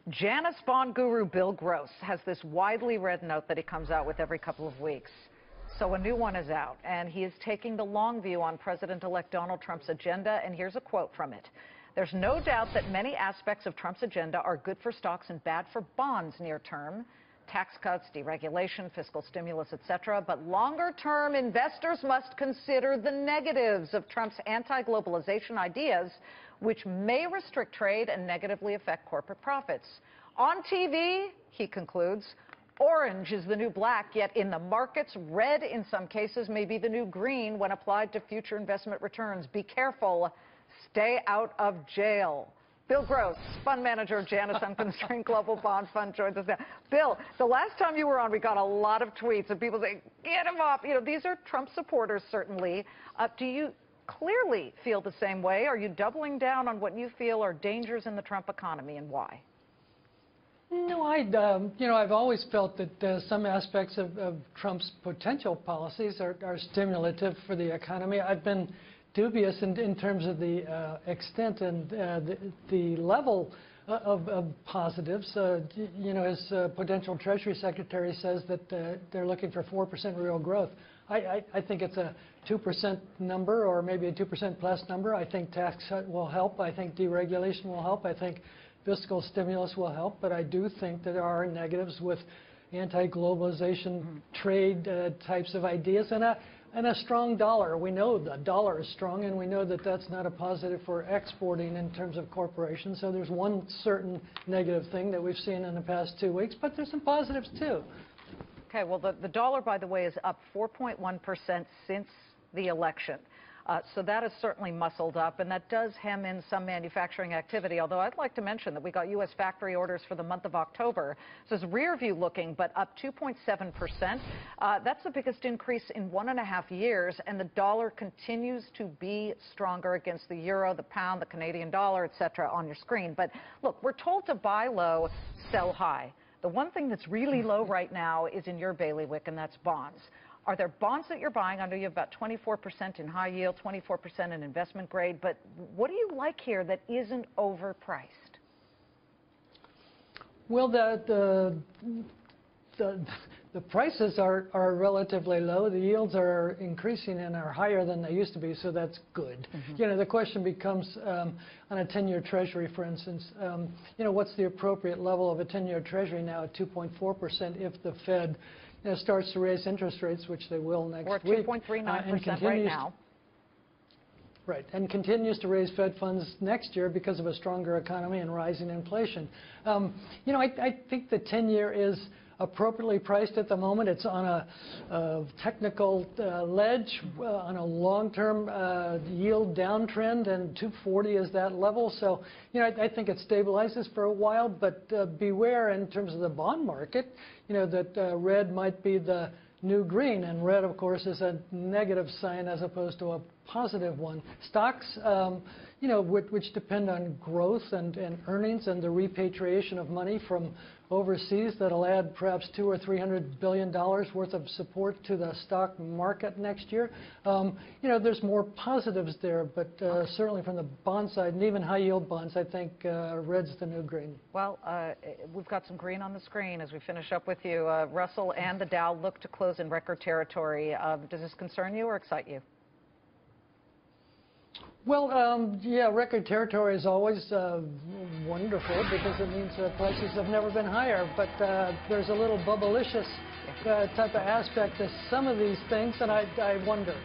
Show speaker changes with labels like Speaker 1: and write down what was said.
Speaker 1: Janus bond guru Bill Gross has this widely read note that he comes out with every couple of weeks. So a new one is out, and he is taking the long view on President-elect Donald Trump's agenda, and here's a quote from it. There's no doubt that many aspects of Trump's agenda are good for stocks and bad for bonds near term. Tax cuts, deregulation, fiscal stimulus, etc. But longer term, investors must consider the negatives of Trump's anti-globalization ideas, which may restrict trade and negatively affect corporate profits. On TV, he concludes, orange is the new black, yet in the markets, red in some cases may be the new green when applied to future investment returns. Be careful. Stay out of jail. Bill Gross, fund manager of Janus Unconstrained Global Bond Fund, joins us now. Bill, the last time you were on, we got a lot of tweets of people saying, get him off. You know, these are Trump supporters, certainly. Do you clearly feel the same way? Are you doubling down on what you feel are dangers in the Trump economy, and why?
Speaker 2: No, I've always felt that some aspects of Trump's potential policies are stimulative for the economy. I've been dubious in terms of the extent and the level of positives. His potential Treasury Secretary says that they're looking for 4% real growth. I think it's a 2% number, or maybe a 2% plus number. I think tax cut will help. I think deregulation will help. I think fiscal stimulus will help. But I do think that there are negatives with anti-globalization trade types of ideas and a strong dollar. We know the dollar is strong, and we know that that's not a positive for exporting in terms of corporations. So there's one certain negative thing that we've seen in the past 2 weeks, but there's some positives too.
Speaker 1: Okay, well, the dollar, by the way, is up 4.1% since the election. So that is certainly muscled up, and that does hem in some manufacturing activity, although I'd like to mention that we got U.S. factory orders for the month of October. So it's rear view looking, but up 2.7%. That's the biggest increase in 1.5 years, and the dollar continues to be stronger against the euro, the pound, the Canadian dollar, et cetera, on your screen. But look, we're told to buy low, sell high. The one thing that's really low right now is in your bailiwick, and that's bonds. Are there bonds that you're buying? I know you have about 24% in high yield, 24% in investment grade, but what do you like here that isn't overpriced?
Speaker 2: Well, the prices are relatively low. The yields are increasing and are higher than they used to be, so that's good. You know, the question becomes on a 10-year Treasury, for instance, what's the appropriate level of a 10-year Treasury now at 2.4% if the Fed starts to raise interest rates, which they will next week.
Speaker 1: We're at 2.39% right now.
Speaker 2: Right, and continues to raise Fed funds next year because of a stronger economy and rising inflation. I think the 10-year is appropriately priced at the moment. It's on a technical ledge, on a long-term yield downtrend, and 240 is that level. So, I think it stabilizes for a while, but beware in terms of the bond market, that red might be the new green, and red, of course, is a negative sign as opposed to a positive one. Stocks, which depend on growth and earnings and the repatriation of money from overseas, that'll add perhaps $200 or $300 billion worth of support to the stock market next year. There's more positives there, but certainly from the bond side, and even high-yield bonds, I think red's the new green.
Speaker 1: Well, we've got some green on the screen as we finish up with you. Russell and the Dow look to close in record territory. Does this concern you or excite you?
Speaker 2: Well, yeah, record territory is always wonderful because it means prices have never been higher. But there's a little bubblicious type of aspect to some of these things, and I wonder.